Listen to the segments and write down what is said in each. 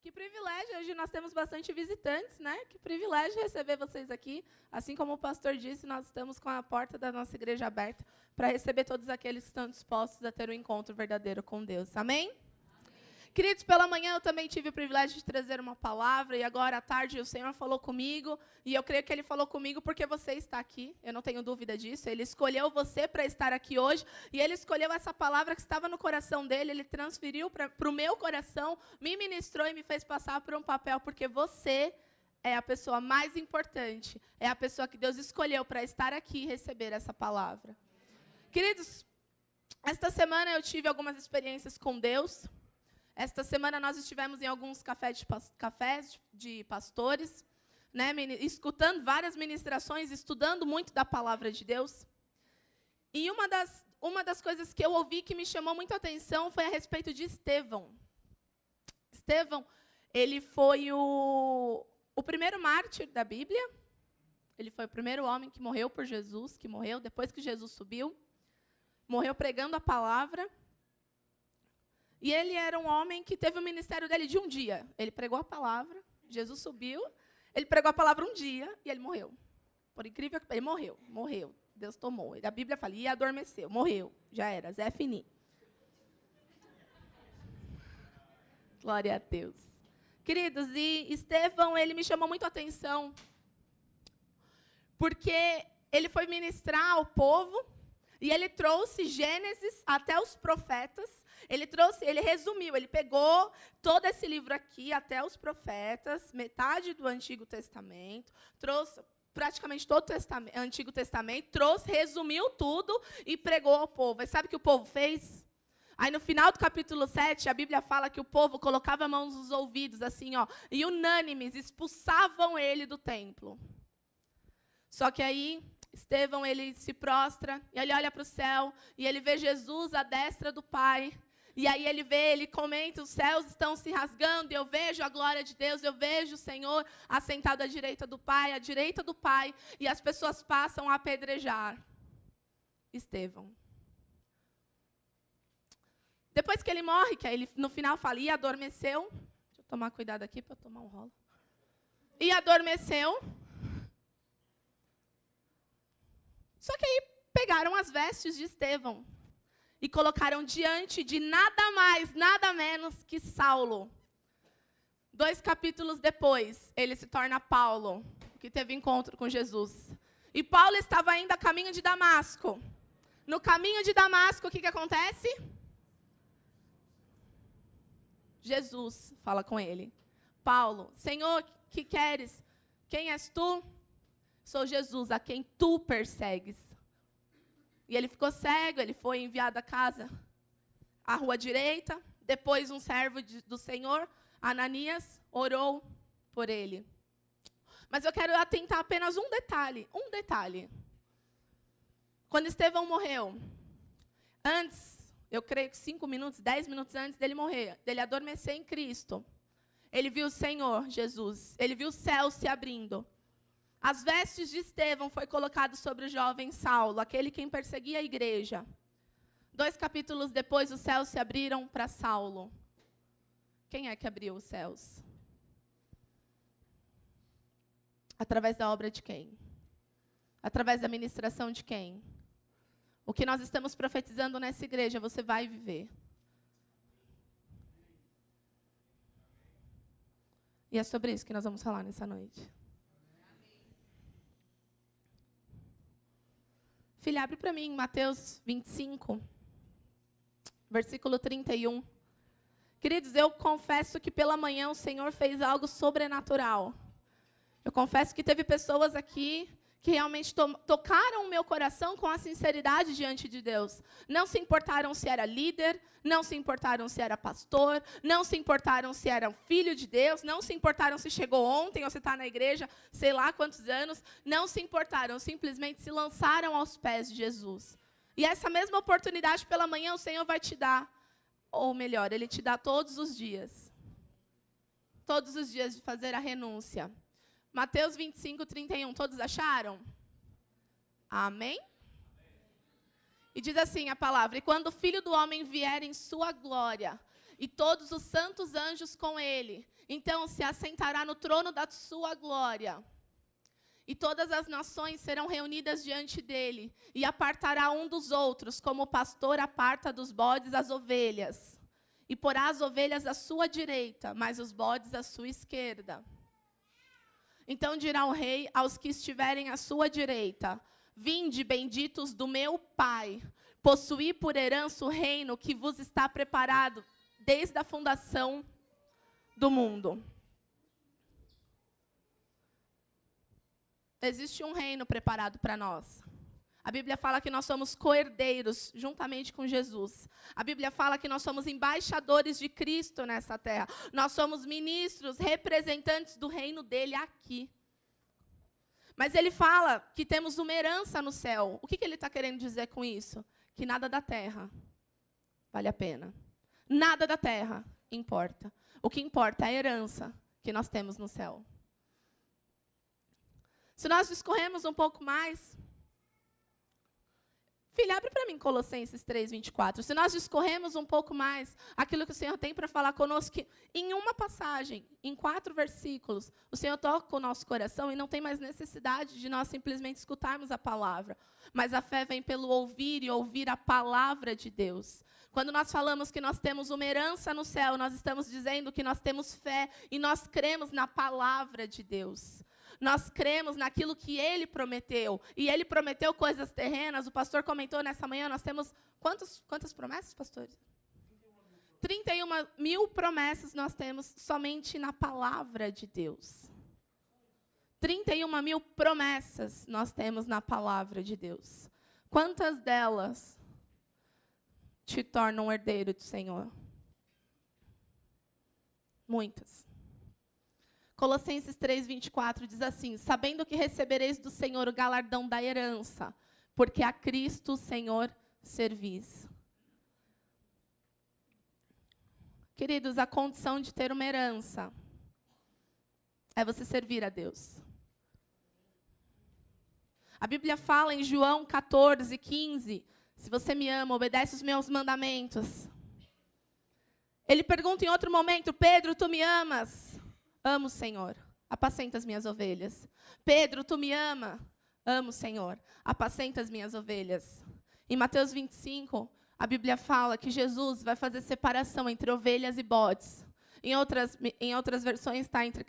Que privilégio, hoje nós temos bastante visitantes, né? Que privilégio receber vocês aqui. Assim como o pastor disse, nós estamos com a porta da nossa igreja aberta para receber todos aqueles que estão dispostos a ter um encontro verdadeiro com Deus. Amém? Queridos, pela manhã eu também tive o privilégio de trazer uma palavra, e agora à tarde o Senhor falou comigo, e eu creio que Ele falou comigo porque você está aqui, eu não tenho dúvida disso. Ele escolheu você para estar aqui hoje, e Ele escolheu essa palavra que estava no coração dEle, Ele transferiu para o meu coração, me ministrou e me fez passar por um papel, porque você é a pessoa mais importante, é a pessoa que Deus escolheu para estar aqui e receber essa palavra. Queridos, esta semana eu tive algumas experiências com Deus. Esta semana nós estivemos em alguns cafés de pastores, né, escutando várias ministrações, estudando muito da palavra de Deus. E uma das coisas que eu ouvi que me chamou muito a atenção foi a respeito de Estevão. Estevão, ele foi o primeiro mártir da Bíblia. Ele foi o primeiro homem que morreu por Jesus, que morreu depois que Jesus subiu. Morreu pregando a palavra. E ele era um homem que teve o ministério dele de um dia. Ele pregou a palavra, Jesus subiu, ele pregou a palavra um dia e ele morreu. Por incrível que ele morreu. Deus tomou. A Bíblia fala, e adormeceu, morreu, já era, Zé Fini. Glória a Deus. Queridos, e Estevão, ele me chamou muito a atenção, porque ele foi ministrar ao povo, e ele trouxe Gênesis até os profetas. Ele resumiu, ele pegou todo esse livro aqui, até os profetas, metade do Antigo Testamento, trouxe praticamente todo o Antigo Testamento, resumiu tudo e pregou ao povo. E sabe o que o povo fez? Aí, no final do capítulo 7, a Bíblia fala que o povo colocava a mão nos ouvidos, assim, ó, e unânimes, expulsavam ele do templo. Só que aí, Estevão, ele se prostra, e ele olha para o céu, e ele vê Jesus à destra do Pai. E aí ele comenta, os céus estão se rasgando, e eu vejo a glória de Deus, eu vejo o Senhor assentado à direita do Pai, e as pessoas passam a apedrejar Estevão. Depois que ele morre, que aí ele no final fala, e adormeceu, deixa eu tomar cuidado aqui para tomar um rolo, e adormeceu. Só que aí pegaram as vestes de Estevão e colocaram diante de nada mais, nada menos que Saulo. 2 capítulos depois, ele se torna Paulo, que teve encontro com Jesus. E Paulo estava ainda a caminho de Damasco. No caminho de Damasco, o que acontece? Jesus fala com ele. Paulo, Senhor, que queres? Quem és tu? Sou Jesus, a quem tu persegues. E ele ficou cego, ele foi enviado a casa, à rua direita. Depois um servo do Senhor, Ananias, orou por ele. Mas eu quero atentar apenas um detalhe. Quando Estevão morreu, antes, eu creio que 5 minutos, 10 minutos antes dele morrer, dele adormecer em Cristo, ele viu o Senhor, Jesus, ele viu o céu se abrindo. As vestes de Estevão foi colocado sobre o jovem Saulo, aquele quem perseguia a igreja. 2 capítulos depois, os céus se abriram para Saulo. Quem é que abriu os céus? Através da obra de quem? Através da ministração de quem? O que nós estamos profetizando nessa igreja, você vai viver. E é sobre isso que nós vamos falar nessa noite. Filha, abre para mim Mateus 25, versículo 31. Queridos, eu confesso que pela manhã o Senhor fez algo sobrenatural. Eu confesso que teve pessoas aqui que realmente tocaram o meu coração com a sinceridade diante de Deus. Não se importaram se era líder, não se importaram se era pastor, não se importaram se era filho de Deus, não se importaram se chegou ontem ou se está na igreja, sei lá quantos anos, não se importaram, simplesmente se lançaram aos pés de Jesus. E essa mesma oportunidade pela manhã o Senhor vai te dar, ou melhor, Ele te dá todos os dias de fazer a renúncia. Mateus 25, 31, todos acharam? Amém? E diz assim a palavra, e quando o Filho do Homem vier em sua glória, e todos os santos anjos com ele. Então se assentará no trono da sua glória. E todas as nações serão reunidas diante dele, e apartará um dos outros, como o pastor aparta dos bodes as ovelhas. E porá as ovelhas à sua direita, mas os bodes à sua esquerda. Então dirá o rei aos que estiverem à sua direita: vinde, benditos do meu Pai, possuí por herança o reino que vos está preparado desde a fundação do mundo. Existe um reino preparado para nós. A Bíblia fala que nós somos co-herdeiros juntamente com Jesus. A Bíblia fala que nós somos embaixadores de Cristo nessa terra. Nós somos ministros, representantes do reino dele aqui. Mas ele fala que temos uma herança no céu. O que ele está querendo dizer com isso? Que nada da terra vale a pena. Nada da terra importa. O que importa é a herança que nós temos no céu. Se nós discorremos um pouco mais... Filha, abre para mim Colossenses 3:24. Se nós discorremos um pouco mais aquilo que o Senhor tem para falar conosco, que em uma passagem, em 4 versículos, o Senhor toca o nosso coração e não tem mais necessidade de nós simplesmente escutarmos a palavra. Mas a fé vem pelo ouvir e ouvir a palavra de Deus. Quando nós falamos que nós temos uma herança no céu, nós estamos dizendo que nós temos fé e nós cremos na palavra de Deus. Nós cremos naquilo que Ele prometeu. E Ele prometeu coisas terrenas. O pastor comentou nessa manhã, nós temos... Quantas promessas, pastor? 31 mil promessas nós temos somente na palavra de Deus. 31 mil promessas nós temos na palavra de Deus. Quantas delas te tornam herdeiro do Senhor? Muitas. Colossenses 3:24 diz assim: sabendo que recebereis do Senhor o galardão da herança, porque a Cristo o Senhor servis. Queridos, a condição de ter uma herança é você servir a Deus. A Bíblia fala em João 14:15, se você me ama, obedece os meus mandamentos. Ele pergunta em outro momento: Pedro, tu me amas? Amo, Senhor, apacenta as minhas ovelhas. Pedro, tu me ama? Amo, Senhor, apacenta as minhas ovelhas. Em Mateus 25, a Bíblia fala que Jesus vai fazer separação entre ovelhas e bodes. Em outras versões está entre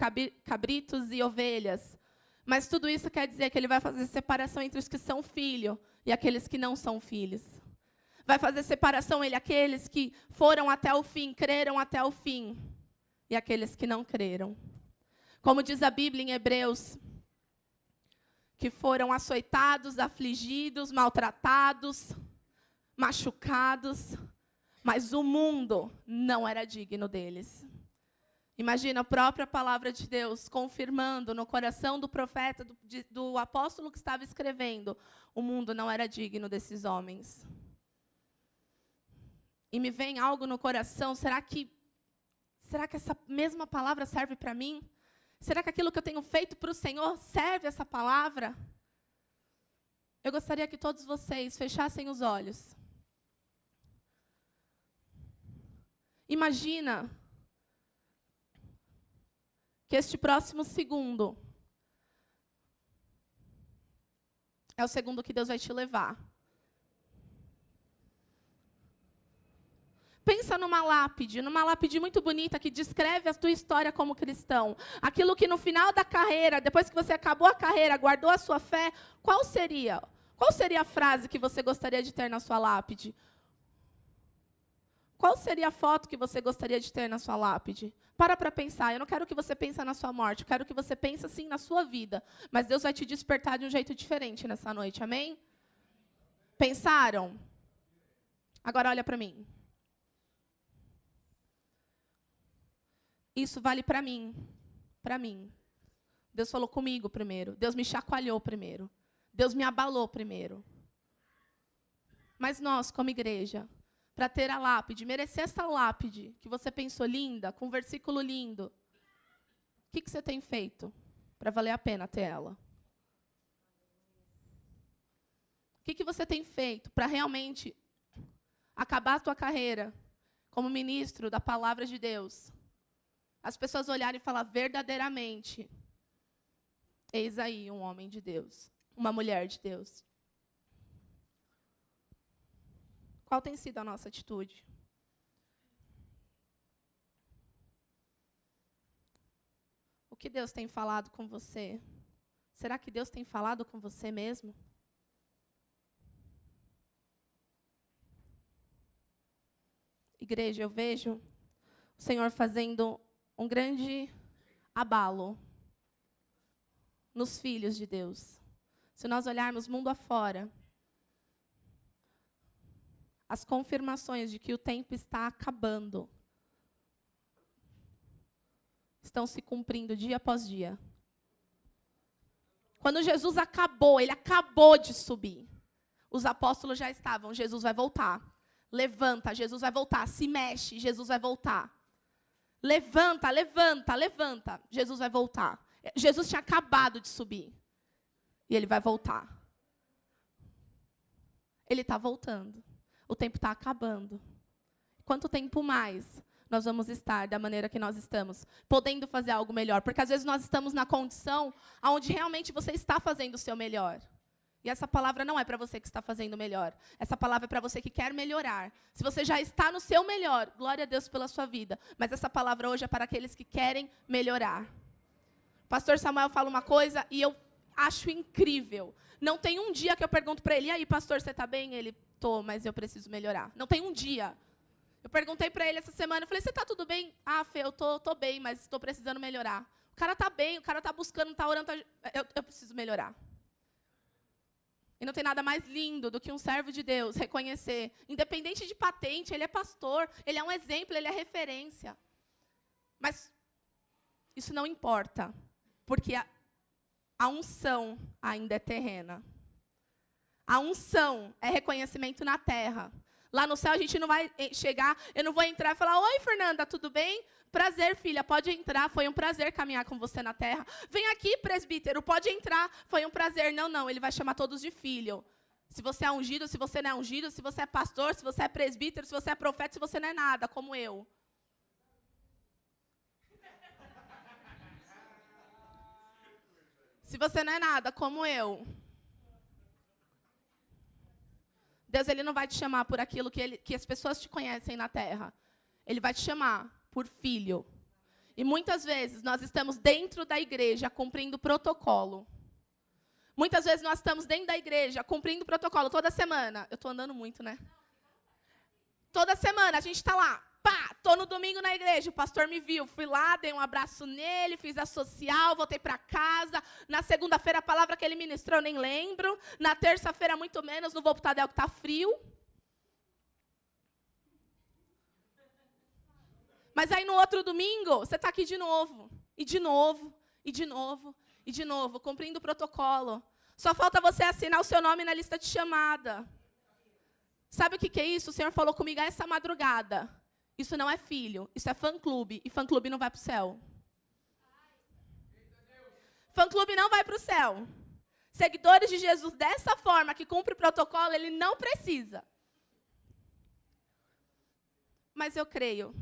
cabritos e ovelhas. Mas tudo isso quer dizer que ele vai fazer separação entre os que são filhos e aqueles que não são filhos. Vai fazer separação entre aqueles que foram até o fim, creram até o fim, e aqueles que não creram. Como diz a Bíblia em Hebreus, que foram açoitados, afligidos, maltratados, machucados, mas o mundo não era digno deles. Imagina a própria palavra de Deus confirmando no coração do profeta, do apóstolo que estava escrevendo, o mundo não era digno desses homens. E me vem algo no coração, será que essa mesma palavra serve para mim? Será que aquilo que eu tenho feito para o Senhor serve essa palavra? Eu gostaria que todos vocês fechassem os olhos. Imagina que este próximo segundo é o segundo que Deus vai te levar. Pensa numa lápide muito bonita que descreve a tua história como cristão. Aquilo que no final da carreira, depois que você acabou a carreira, guardou a sua fé, qual seria? Qual seria a frase que você gostaria de ter na sua lápide? Qual seria a foto que você gostaria de ter na sua lápide? Para pensar. Eu não quero que você pense na sua morte, eu quero que você pense sim na sua vida. Mas Deus vai te despertar de um jeito diferente nessa noite, amém? Pensaram? Agora olha para mim. Isso vale para mim. Para mim. Deus falou comigo primeiro. Deus me chacoalhou primeiro. Deus me abalou primeiro. Mas nós, como igreja, para ter a lápide, merecer essa lápide que você pensou linda, com um versículo lindo, o que você tem feito para valer a pena ter ela? O que você tem feito para realmente acabar a tua carreira como ministro da palavra de Deus, as pessoas olharem e falar verdadeiramente, eis aí um homem de Deus, uma mulher de Deus. Qual tem sido a nossa atitude? O que Deus tem falado com você? Será que Deus tem falado com você mesmo? Igreja, eu vejo o Senhor fazendo um grande abalo nos filhos de Deus. Se nós olharmos mundo afora, as confirmações de que o tempo está acabando estão se cumprindo dia após dia. Quando Jesus acabou, ele acabou de subir. Os apóstolos já estavam, Jesus vai voltar. Levanta, Jesus vai voltar. Se mexe, Jesus vai voltar. Levanta, levanta, levanta. Jesus vai voltar. Jesus tinha acabado de subir. E ele vai voltar. Ele está voltando. O tempo está acabando. Quanto tempo mais nós vamos estar da maneira que nós estamos, podendo fazer algo melhor? Porque às vezes nós estamos na condição onde realmente você está fazendo o seu melhor. E essa palavra não é para você que está fazendo o melhor. Essa palavra é para você que quer melhorar. Se você já está no seu melhor, glória a Deus pela sua vida. Mas essa palavra hoje é para aqueles que querem melhorar. O pastor Samuel fala uma coisa e eu acho incrível. Não tem um dia que eu pergunto para ele, e aí, pastor, você está bem? Ele, tô, mas eu preciso melhorar. Não tem um dia. Eu perguntei para ele essa semana, eu falei, você está tudo bem? Ah, Fê, eu tô bem, mas estou precisando melhorar. O cara está bem, o cara está buscando, está orando, eu preciso melhorar. E não tem nada mais lindo do que um servo de Deus reconhecer, independente de patente, ele é pastor, ele é um exemplo, ele é referência. Mas isso não importa, porque a unção ainda é terrena. A unção é reconhecimento na terra. Lá no céu a gente não vai chegar, eu não vou entrar e falar, oi, Fernanda, tudo bem? Prazer, filha, pode entrar, foi um prazer caminhar com você na terra. Vem aqui, presbítero, pode entrar, foi um prazer. Não, ele vai chamar todos de filho. Se você é ungido, se você não é ungido, se você é pastor, se você é presbítero, se você é profeta, se você não é nada, como eu. Se você não é nada, como eu. Deus, ele não vai te chamar por aquilo que as pessoas te conhecem na terra. Ele vai te chamar por filho. E muitas vezes nós estamos dentro da igreja cumprindo protocolo. Muitas vezes nós estamos dentro da igreja cumprindo protocolo toda semana. Eu estou andando muito, né? Toda semana a gente está lá. Pá, estou no domingo na igreja, o pastor me viu. Fui lá, dei um abraço nele, fiz a social, voltei para casa. Na segunda-feira a palavra que ele ministrou eu nem lembro. Na terça-feira muito menos, não vou para o Tadel que está frio. Mas aí no outro domingo, você está aqui de novo. E de novo, e de novo, e de novo, cumprindo o protocolo. Só falta você assinar o seu nome na lista de chamada. Sabe o que é isso? O Senhor falou comigo essa madrugada. Isso não é filho, isso é fã-clube. E fã-clube não vai para o céu. Fã-clube não vai para o céu. Seguidores de Jesus dessa forma, que cumpre o protocolo, ele não precisa. Mas eu creio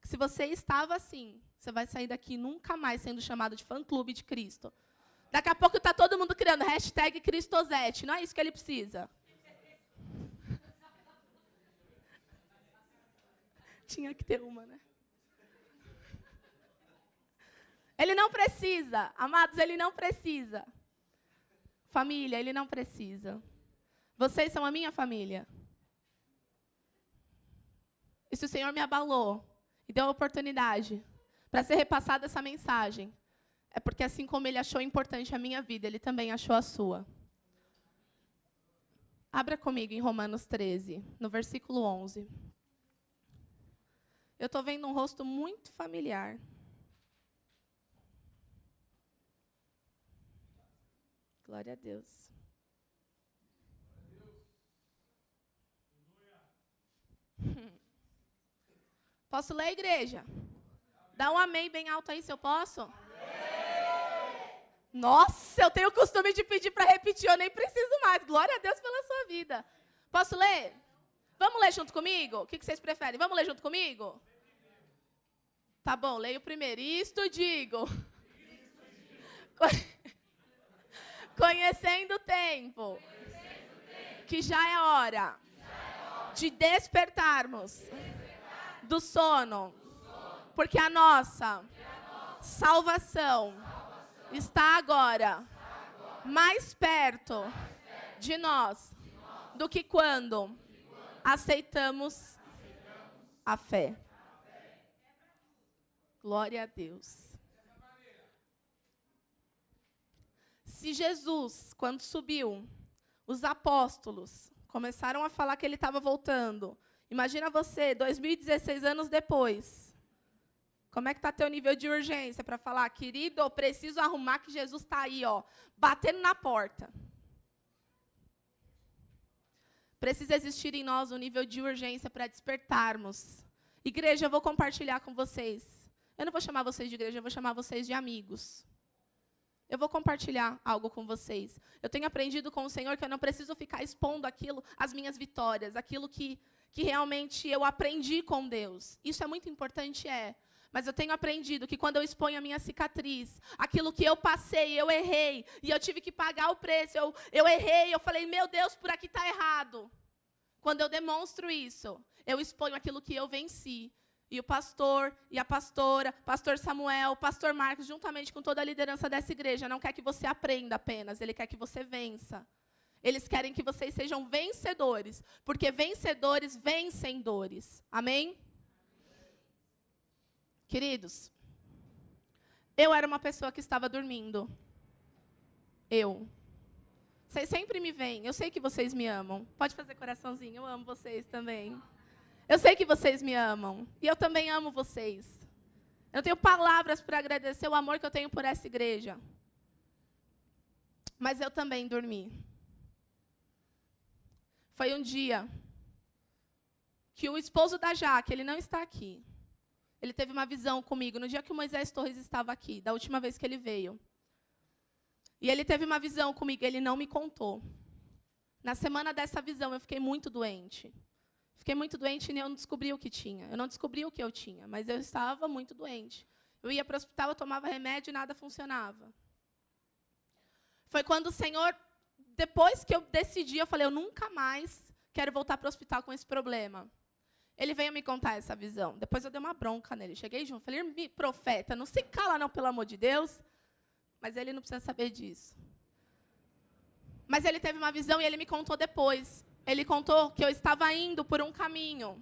que se você estava assim, você vai sair daqui nunca mais sendo chamado de fã-clube de Cristo. Daqui a pouco está todo mundo criando hashtag Cristosete. Não é isso que ele precisa. Tinha que ter uma, né? Ele não precisa. Amados, ele não precisa. Família, ele não precisa. Vocês são a minha família. E se o Senhor me abalou e deu a oportunidade para ser repassada essa mensagem, é porque assim como ele achou importante a minha vida, ele também achou a sua. Abra comigo em Romanos 13, no versículo 11. Eu estou vendo um rosto muito familiar. Glória a Deus. Posso ler, igreja? Dá um amém bem alto aí, se eu posso. Amém. Nossa, eu tenho o costume de pedir para repetir, eu nem preciso mais. Glória a Deus pela sua vida. Posso ler? Vamos ler junto comigo? O que vocês preferem? Vamos ler junto comigo? Tá bom, leio primeiro. Isto digo. Conhecendo o tempo. Que já é hora de despertarmos do sono. Porque a nossa salvação está agora mais perto de nós do que quando aceitamos a fé. Glória a Deus. Se Jesus, quando subiu, os apóstolos começaram a falar que ele estava voltando. Imagina você, 2016 anos depois. Como é que está teu nível de urgência para falar, querido, eu preciso arrumar que Jesus está aí, ó, batendo na porta. Precisa existir em nós um nível de urgência para despertarmos. Igreja, eu vou compartilhar com vocês. Eu não vou chamar vocês de igreja, eu vou chamar vocês de amigos. Eu vou compartilhar algo com vocês. Eu tenho aprendido com o Senhor que eu não preciso ficar expondo aquilo, as minhas vitórias, aquilo que realmente eu aprendi com Deus. Isso é muito importante, Mas eu tenho aprendido que quando eu exponho a minha cicatriz, aquilo que eu passei, eu errei, e eu tive que pagar o preço, eu errei, eu falei, meu Deus, por aqui está errado. Quando eu demonstro isso, eu exponho aquilo que eu venci. E o pastor e a pastora, pastor Samuel, pastor Marcos, juntamente com toda a liderança dessa igreja, não quer que você aprenda apenas, ele quer que você vença. Eles querem que vocês sejam vencedores, porque vencedores vencem dores. Amém? Queridos, eu era uma pessoa que estava dormindo. Vocês sempre me veem, eu sei que vocês me amam. Pode fazer coraçãozinho, eu amo vocês também. Eu sei que vocês me amam, e eu também amo vocês. Eu não tenho palavras para agradecer o amor que eu tenho por essa igreja. Mas eu também dormi. Foi um dia que o esposo da Jaque, ele não está aqui. Ele teve uma visão comigo no dia que o Moisés Torres estava aqui, da última vez que ele veio. E ele teve uma visão comigo, ele não me contou. Na semana dessa visão, eu fiquei muito doente. Fiquei muito doente e eu não descobri o que tinha. Eu não descobri o que eu tinha, mas eu estava muito doente. Eu ia para o hospital, eu tomava remédio e nada funcionava. Foi quando o Senhor, depois que eu decidi, eu falei, eu nunca mais quero voltar para o hospital com esse problema. Ele veio me contar essa visão. Depois eu dei uma bronca nele. Cheguei junto, falei, profeta, não se cala não, pelo amor de Deus. Mas ele não precisa saber disso. Mas ele teve uma visão e ele me contou depois. Ele contou que eu estava indo por um caminho.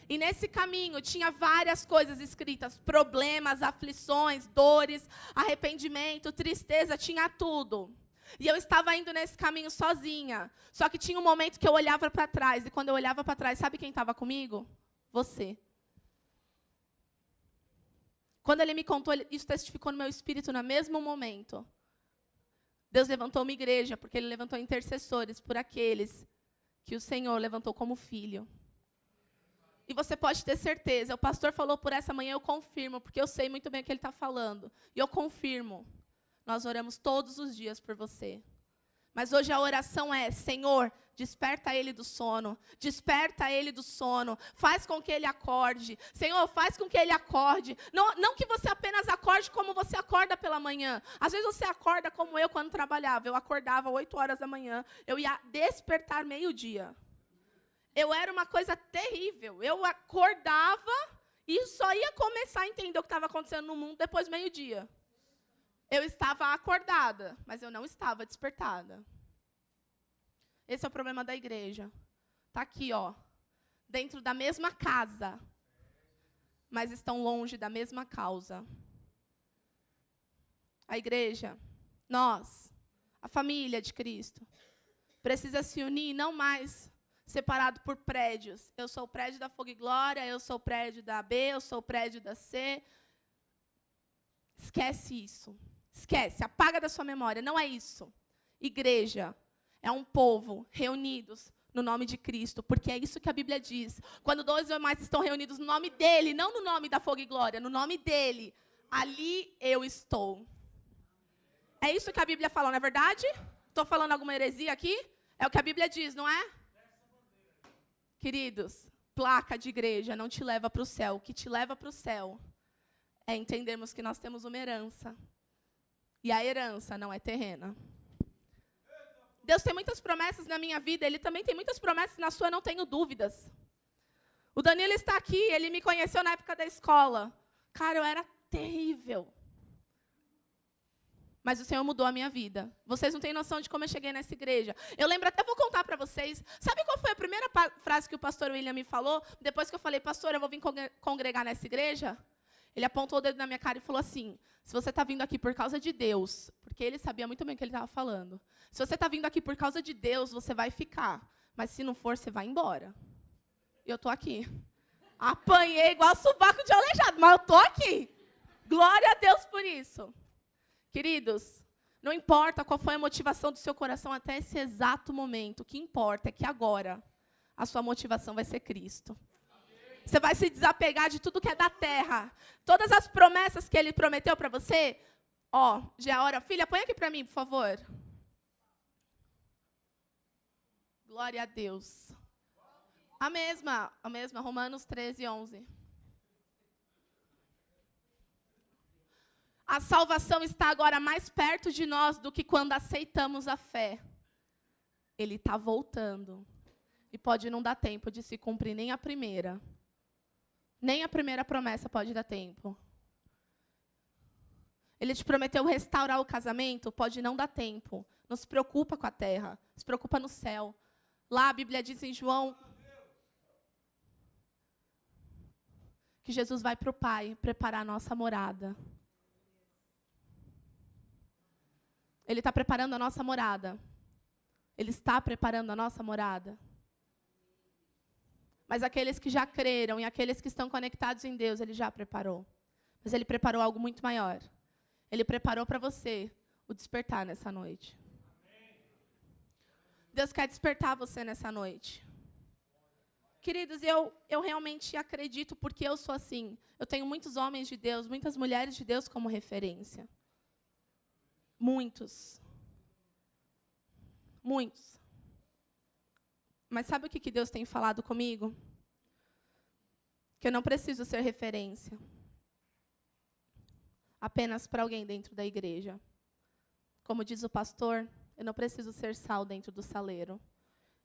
E nesse caminho tinha várias coisas escritas. Problemas, aflições, dores, arrependimento, tristeza, tinha tudo. E eu estava indo nesse caminho sozinha. Só que tinha um momento que eu olhava para trás. E quando eu olhava para trás, sabe quem estava comigo? Você. Quando ele me contou, isso testificou no meu espírito no mesmo momento. Deus levantou uma igreja, porque ele levantou intercessores por aqueles que o Senhor levantou como filho. E você pode ter certeza, o pastor falou por essa manhã, eu confirmo, porque eu sei muito bem o que ele está falando. E eu confirmo. Nós oramos todos os dias por você. Mas hoje a oração é, Senhor, desperta ele do sono. Desperta ele do sono. Faz com que ele acorde. Senhor, faz com que ele acorde. Não que você apenas acorde como você acorda pela manhã. Às vezes você acorda como eu quando trabalhava. Eu acordava 8 horas da manhã. Eu ia despertar meio-dia. Eu era uma coisa terrível. Eu acordava e só ia começar a entender o que estava acontecendo no mundo depois do meio-dia. Eu estava acordada, mas eu não estava despertada. Esse é o problema da igreja. Está aqui, ó, dentro da mesma casa, mas estão longe da mesma causa. A igreja, nós, a família de Cristo, precisa se unir, não mais separado por prédios. Eu sou o prédio da Fogo e Glória, eu sou o prédio da B, eu sou o prédio da C. Esquece isso. Esquece, apaga da sua memória. Não é isso. Igreja é um povo reunidos no nome de Cristo, porque é isso que a Bíblia diz. Quando 2 ou mais estão reunidos no nome dele, não no nome da Fogo e Glória, no nome dele, ali eu estou. É isso que a Bíblia fala, não é verdade? Estou falando alguma heresia aqui? É o que a Bíblia diz, não é? Queridos, placa de igreja não te leva para o céu. O que te leva para o céu é entendermos que nós temos uma herança. E a herança não é terrena. Deus tem muitas promessas na minha vida, Ele também tem muitas promessas na sua, não tenho dúvidas. O Danilo está aqui, ele me conheceu na época da escola. Cara, eu era terrível. Mas o Senhor mudou a minha vida. Vocês não têm noção de como eu cheguei nessa igreja. Eu lembro, até vou contar para vocês. Sabe qual foi a primeira frase que o pastor William me falou? Depois que eu falei, pastor, eu vou vir congregar nessa igreja. Ele apontou o dedo na minha cara e falou assim, se você está vindo aqui por causa de Deus, porque ele sabia muito bem o que ele estava falando. Se você está vindo aqui por causa de Deus, você vai ficar. Mas se não for, você vai embora. E eu estou aqui. Apanhei igual sovaco de aleijado, mas eu estou aqui. Glória a Deus por isso. Queridos, não importa qual foi a motivação do seu coração até esse exato momento. O que importa é que agora a sua motivação vai ser Cristo. Você vai se desapegar de tudo que é da terra. Todas as promessas que Ele prometeu para você. Ó, já é a hora. Filha, põe aqui para mim, por favor. Glória a Deus. A mesma, Romanos 13, 11. A salvação está agora mais perto de nós do que quando aceitamos a fé. Ele está voltando. E pode não dar tempo de se cumprir nem a primeira. Nem a primeira promessa pode dar tempo. Ele te prometeu restaurar o casamento, pode não dar tempo. Não se preocupa com a terra, se preocupa no céu. Lá a Bíblia diz em João que Jesus vai para o Pai preparar a nossa morada. Ele está preparando a nossa morada. Ele está preparando a nossa morada. Mas aqueles que já creram e aqueles que estão conectados em Deus, Ele já preparou. Mas Ele preparou algo muito maior. Ele preparou para você o despertar nessa noite. Deus quer despertar você nessa noite. Queridos, eu realmente acredito porque eu sou assim. Eu tenho muitos homens de Deus, muitas mulheres de Deus como referência. Muitos. Muitos. Mas sabe o que Deus tem falado comigo? Que eu não preciso ser referência. Apenas para alguém dentro da igreja. Como diz o pastor, eu não preciso ser sal dentro do saleiro.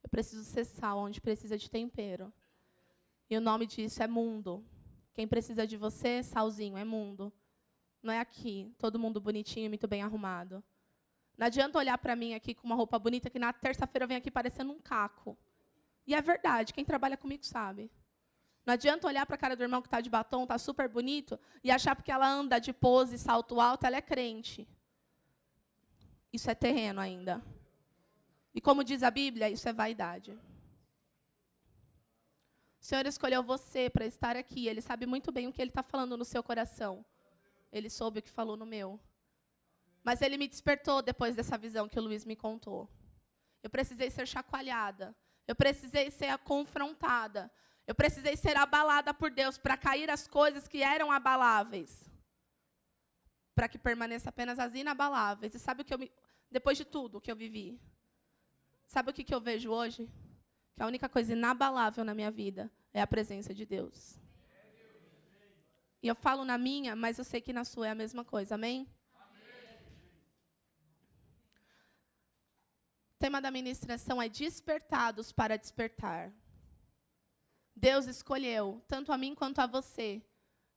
Eu preciso ser sal onde precisa de tempero. E o nome disso é mundo. Quem precisa de você, salzinho, é mundo. Não é aqui, todo mundo bonitinho e muito bem arrumado. Não adianta olhar para mim aqui com uma roupa bonita, que na terça-feira eu venho aqui parecendo um caco. E é verdade, quem trabalha comigo sabe. Não adianta olhar para a cara do irmão que está de batom, está super bonito, e achar porque ela anda de pose, salto alto, ela é crente. Isso é terreno ainda. E como diz a Bíblia, isso é vaidade. O Senhor escolheu você para estar aqui. Ele sabe muito bem o que Ele está falando no seu coração. Ele soube o que falou no meu. Mas Ele me despertou depois dessa visão que o Luiz me contou. Eu precisei ser chacoalhada. Eu precisei ser confrontada. Eu precisei ser abalada por Deus para cair as coisas que eram abaláveis. Para que permaneça apenas as inabaláveis. E sabe o que depois de tudo que eu vivi? Sabe o que eu vejo hoje? Que a única coisa inabalável na minha vida é a presença de Deus. E eu falo na minha, mas eu sei que na sua é a mesma coisa. Amém? O tema da ministração é despertados para despertar. Deus escolheu, tanto a mim quanto a você,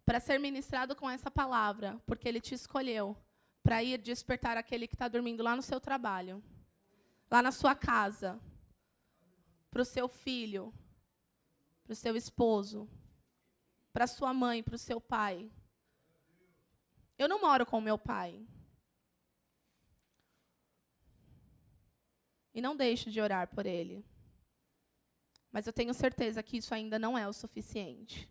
para ser ministrado com essa palavra, porque Ele te escolheu para ir despertar aquele que está dormindo lá no seu trabalho, lá na sua casa, para o seu filho, para o seu esposo, para sua mãe, para o seu pai. Eu não moro com meu pai. E não deixo de orar por ele. Mas eu tenho certeza que isso ainda não é o suficiente.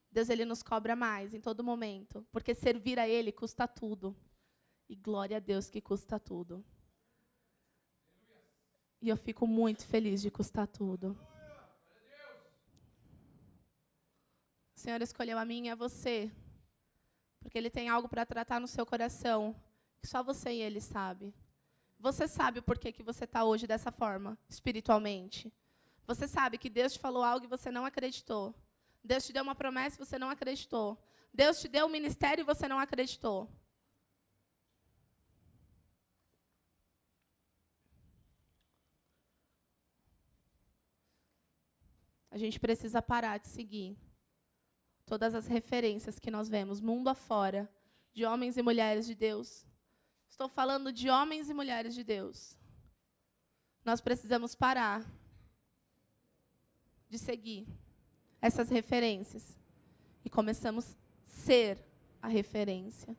Deus, Ele nos cobra mais em todo momento, porque servir a Ele custa tudo. E glória a Deus que custa tudo. E eu fico muito feliz de custar tudo. O Senhor escolheu a mim e a você, porque Ele tem algo para tratar no seu coração, que só você e Ele sabe. Você sabe o porquê que você está hoje dessa forma, espiritualmente? Você sabe que Deus te falou algo e você não acreditou. Deus te deu uma promessa e você não acreditou. Deus te deu um ministério e você não acreditou. A gente precisa parar de seguir todas as referências que nós vemos, mundo afora, de homens e mulheres de Deus. Estou falando de homens e mulheres de Deus. Nós precisamos parar de seguir essas referências e começamos a ser a referência.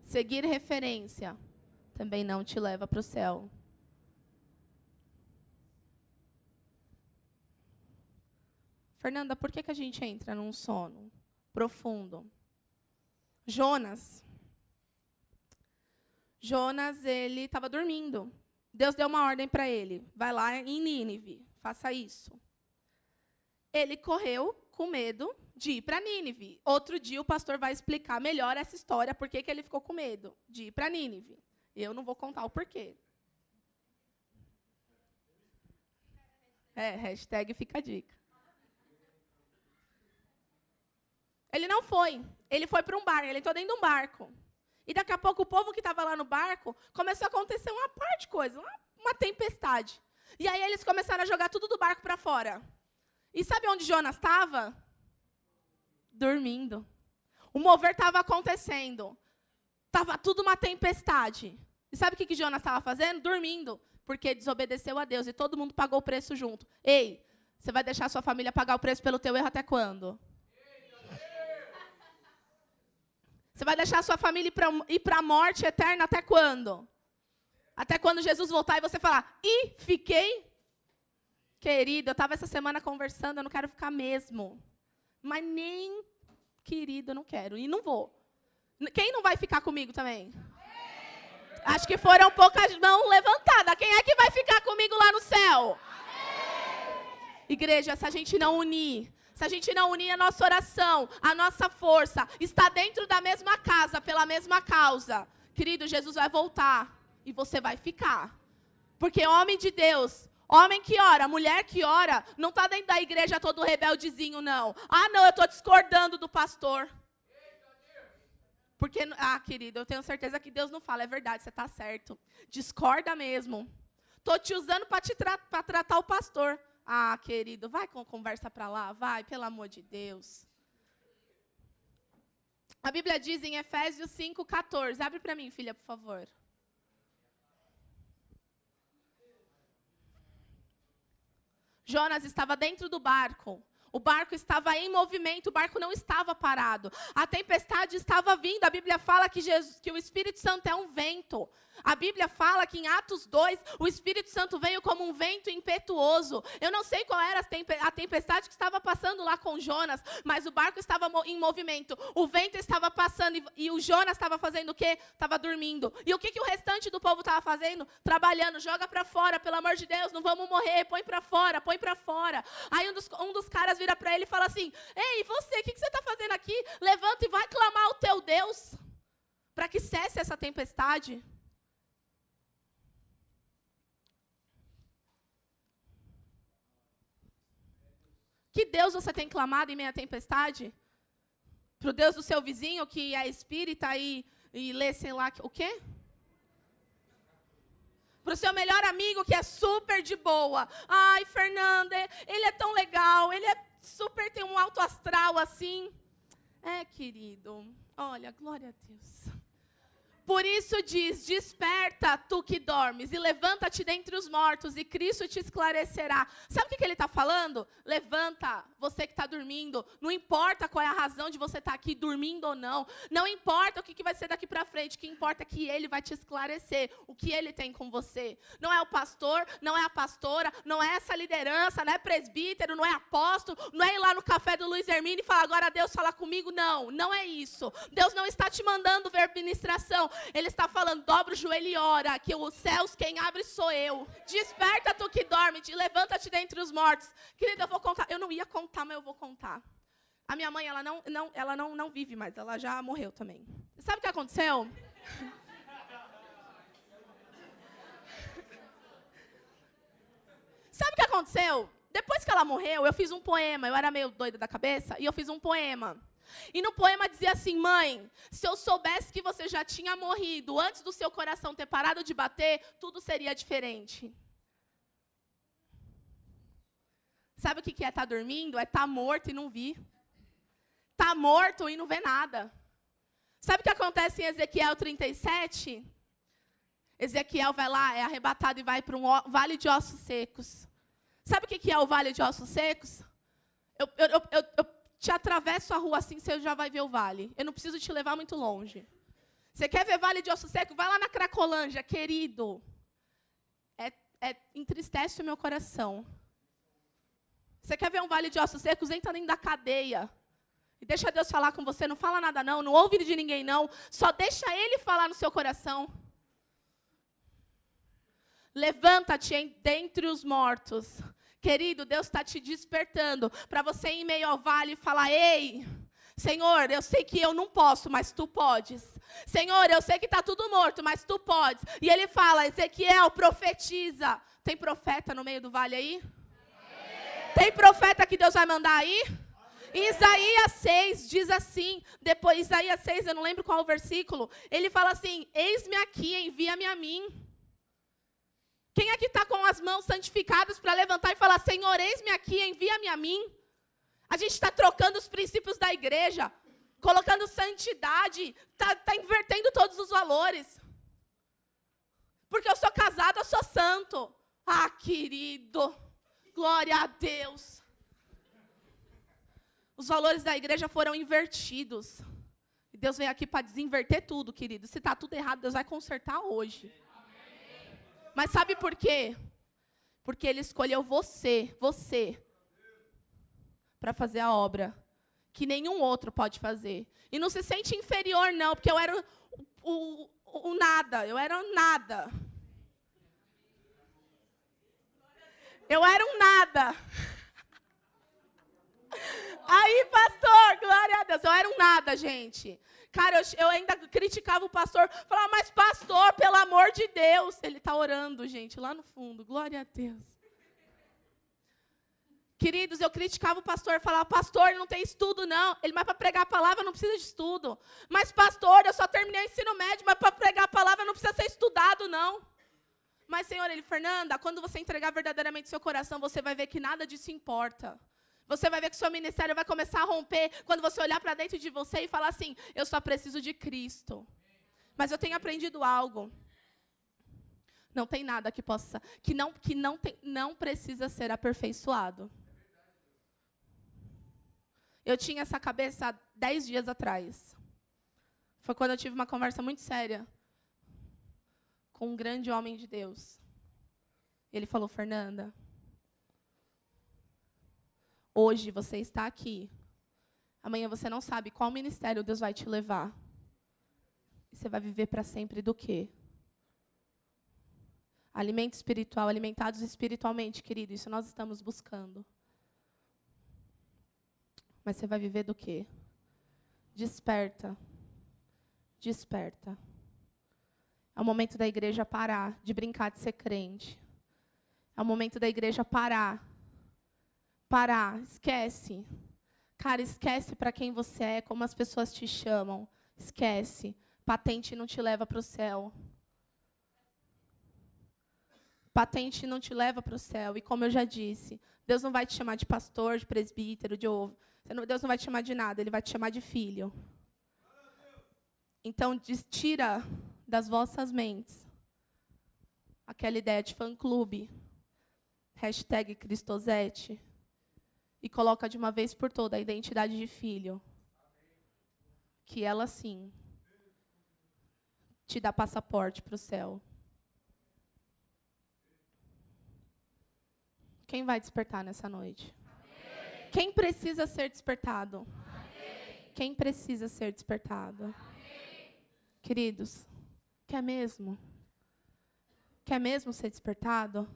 Seguir referência também não te leva para o céu. Fernanda, por que a gente entra num sono profundo? Jonas, ele estava dormindo. Deus deu uma ordem para ele. Vai lá em Nínive, faça isso. Ele correu com medo de ir para Nínive. Outro dia o pastor vai explicar melhor essa história, por que ele ficou com medo de ir para Nínive. Eu não vou contar o porquê. Hashtag fica a dica. Ele não foi. Ele foi para um barco. Ele entrou dentro de um barco. E daqui a pouco o povo que estava lá no barco começou a acontecer uma parte de coisa, uma tempestade. E aí eles começaram a jogar tudo do barco para fora. E sabe onde Jonas estava? Dormindo. O mover estava acontecendo. Estava tudo uma tempestade. E sabe o que Jonas estava fazendo? Dormindo. Porque desobedeceu a Deus e todo mundo pagou o preço junto. Ei, você vai deixar a sua família pagar o preço pelo teu erro até quando? Você vai deixar a sua família ir para a morte eterna até quando? Até quando Jesus voltar e você falar, fiquei? Querido, eu estava essa semana conversando, eu não quero ficar mesmo. Mas nem, querido, eu não quero. E não vou. Quem não vai ficar comigo também? Acho que foram poucas mãos levantadas. Quem é que vai ficar comigo lá no céu? Igreja, se a gente não unir... Se a gente não unir a nossa oração, a nossa força, está dentro da mesma casa, pela mesma causa, querido, Jesus vai voltar e você vai ficar. Porque homem de Deus, homem que ora, mulher que ora, não está dentro da igreja todo rebeldezinho, não. Não, eu estou discordando do pastor. Porque, querido, eu tenho certeza que Deus não fala, é verdade, você está certo. Discorda mesmo. Estou te usando para tratar o pastor. Querido, vai com conversa para lá, vai, pelo amor de Deus. A Bíblia diz em Efésios 5:14. Abre para mim, filha, por favor. Jonas estava dentro do barco. O barco estava em movimento, o barco não estava parado. A tempestade estava vindo. A Bíblia fala que o Espírito Santo é um vento. A Bíblia fala que em Atos 2, o Espírito Santo veio como um vento impetuoso. Eu não sei qual era a tempestade que estava passando lá com Jonas, mas o barco estava em movimento. O vento estava passando e o Jonas estava fazendo o quê? Estava dormindo. E o que o restante do povo estava fazendo? Trabalhando. Joga para fora, pelo amor de Deus, não vamos morrer. Põe para fora, põe para fora. Aí um dos caras vira para ele e fala assim, ei, você, o que você está fazendo aqui? Levanta e vai clamar ao teu Deus para que cesse essa tempestade. Que Deus você tem clamado em meio à tempestade? Para o Deus do seu vizinho, que é espírita e lê, sei lá, o quê? Para o seu melhor amigo, que é super de boa. Ai, Fernanda, ele é tão legal, ele é super, tem um alto astral assim. Querido, olha, glória a Deus. Por isso diz, desperta tu que dormes e levanta-te dentre os mortos e Cristo te esclarecerá. Sabe o que ele está falando? Levanta, você que está dormindo. Não importa qual é a razão de você estar aqui dormindo ou não. Não importa o que vai ser daqui para frente. O que importa é que ele vai te esclarecer o que ele tem com você. Não é o pastor, não é a pastora, não é essa liderança, não é presbítero, não é apóstolo, não é ir lá no café do Luiz Hermínio e falar, agora Deus fala comigo. Não, não é isso. Deus não está te mandando ver ministração. Ele está falando, dobra o joelho e ora, que os céus quem abre sou eu. Desperta tu que dorme, levanta-te dentre os mortos. Querida, eu vou contar. Eu não ia contar, mas eu vou contar. A minha mãe, ela não vive mais, ela já morreu também. Sabe o que aconteceu? Sabe o que aconteceu? Depois que ela morreu, eu fiz um poema. Eu era meio doida da cabeça e eu fiz um poema. E no poema dizia assim: mãe, se eu soubesse que você já tinha morrido antes do seu coração ter parado de bater, tudo seria diferente. Sabe o que é estar dormindo? É estar morto e não vir. Está morto e não vê nada. Sabe o que acontece em Ezequiel 37? Ezequiel vai lá, é arrebatado e vai para um vale de ossos secos. Sabe o que é o vale de ossos secos? Eu te atravesso a rua assim, você já vai ver o vale. Eu não preciso te levar muito longe. Você quer ver vale de ossos secos? Vai lá na Cracolândia, querido. Entristece o meu coração. Você quer ver um vale de ossos secos? Entra dentro da cadeia. E deixa Deus falar com você. Não fala nada não, não ouve de ninguém não. Só deixa Ele falar no seu coração. Levanta-te dentre os mortos. Querido, Deus está te despertando para você ir em meio ao vale e falar: ei, Senhor, eu sei que eu não posso, mas Tu podes. Senhor, eu sei que está tudo morto, mas Tu podes. E Ele fala: Ezequiel, profetiza. Tem profeta no meio do vale aí? Tem profeta que Deus vai mandar aí? Isaías 6 diz assim, depois Isaías 6, eu não lembro qual o versículo, ele fala assim: eis-me aqui, envia-me a mim. Quem é que está com as mãos santificadas para levantar e falar: Senhor, eis-me aqui, envia-me a mim? A gente está trocando os princípios da igreja, colocando santidade, está invertendo todos os valores. Porque eu sou casado, eu sou santo. Ah, querido, glória a Deus. Os valores da igreja foram invertidos. E Deus veio aqui para desinverter tudo, querido. Se está tudo errado, Deus vai consertar hoje. Mas sabe por quê? Porque Ele escolheu você, para fazer a obra que nenhum outro pode fazer. E não se sente inferior, não, porque eu era o nada, eu era um nada. Eu era um nada. Aí, pastor, glória a Deus, eu era um nada, gente. Cara, eu ainda criticava o pastor, falava: mas pastor, pelo amor de Deus. Ele está orando, gente, lá no fundo, glória a Deus. Queridos, eu criticava o pastor, falava: pastor, ele não tem estudo, não. Ele, mas para pregar a palavra não precisa de estudo. Mas pastor, eu só terminei o ensino médio, mas para pregar a palavra não precisa ser estudado, não. Mas, Senhor, Ele: Fernanda, quando você entregar verdadeiramente seu coração, você vai ver que nada disso importa. Você vai ver que seu ministério vai começar a romper quando você olhar para dentro de você e falar assim: eu só preciso de Cristo. Mas eu tenho aprendido algo. Não tem nada que possa, não precisa ser aperfeiçoado. Eu tinha essa cabeça há 10 dias atrás. Foi quando eu tive uma conversa muito séria com um grande homem de Deus. Ele falou: Fernanda, hoje você está aqui. Amanhã você não sabe qual ministério Deus vai te levar. E você vai viver para sempre do quê? Alimento espiritual, alimentados espiritualmente, querido, isso nós estamos buscando. Mas você vai viver do quê? Desperta. Desperta. É o momento da igreja parar de brincar de ser crente. É o momento da igreja parar. Parar, esquece. Cara, esquece para quem você é, como as pessoas te chamam. Esquece. Patente não te leva para o céu. Patente não te leva para o céu. E como eu já disse, Deus não vai te chamar de pastor, de presbítero, Deus não vai te chamar de nada, Ele vai te chamar de filho. Então, tira das vossas mentes aquela ideia de fã-clube, #Cristosete, e coloca de uma vez por toda a identidade de filho. Que ela, sim, te dá passaporte para o céu. Quem vai despertar nessa noite? Amém. Quem precisa ser despertado? Amém. Quem precisa ser despertado? Amém. Queridos, quer mesmo? Quer mesmo ser despertado?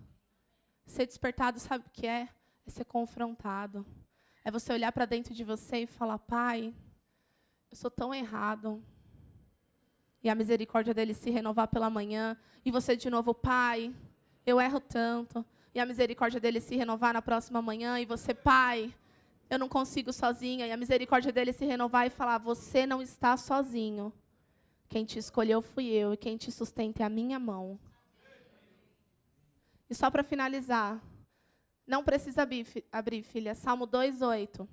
Ser despertado, sabe o que é? É ser confrontado. É você olhar para dentro de você e falar: Pai, eu sou tão errado. e a misericórdia dele se renovar pela manhã, e você de novo, pai, eu erro tanto, e a misericórdia dele se renovar na próxima manhã, e você, pai, eu não consigo sozinha, e a misericórdia dele se renovar e falar, você não está sozinho. Quem te escolheu fui eu, e quem te sustenta é a minha mão. E só para finalizar, não precisa abrir, filha, Salmo 2:8,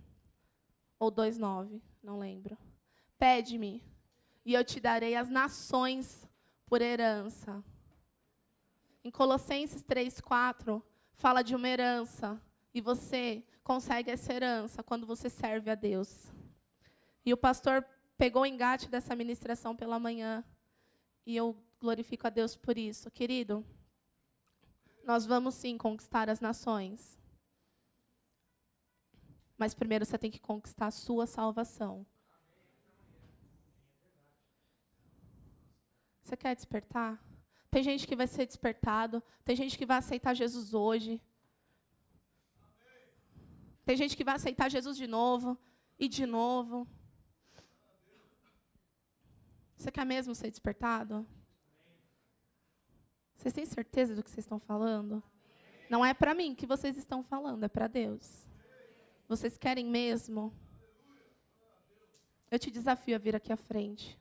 ou 2:9, não lembro. Pede-me, e eu te darei as nações por herança. Em Colossenses 3:4, fala de uma herança, e você consegue essa herança quando você serve a Deus. E o pastor pegou o engate dessa ministração pela manhã, e eu glorifico a Deus por isso. Querido, nós vamos sim conquistar as nações, mas primeiro você tem que conquistar a sua salvação. Você quer despertar? Tem gente que vai ser despertado, tem gente que vai aceitar Jesus hoje. Tem gente que vai aceitar Jesus de novo e de novo. Você quer mesmo ser despertado? Vocês têm certeza do que vocês estão falando? Não é para mim que vocês estão falando, é para Deus. Vocês querem mesmo? Eu te desafio a vir aqui à frente.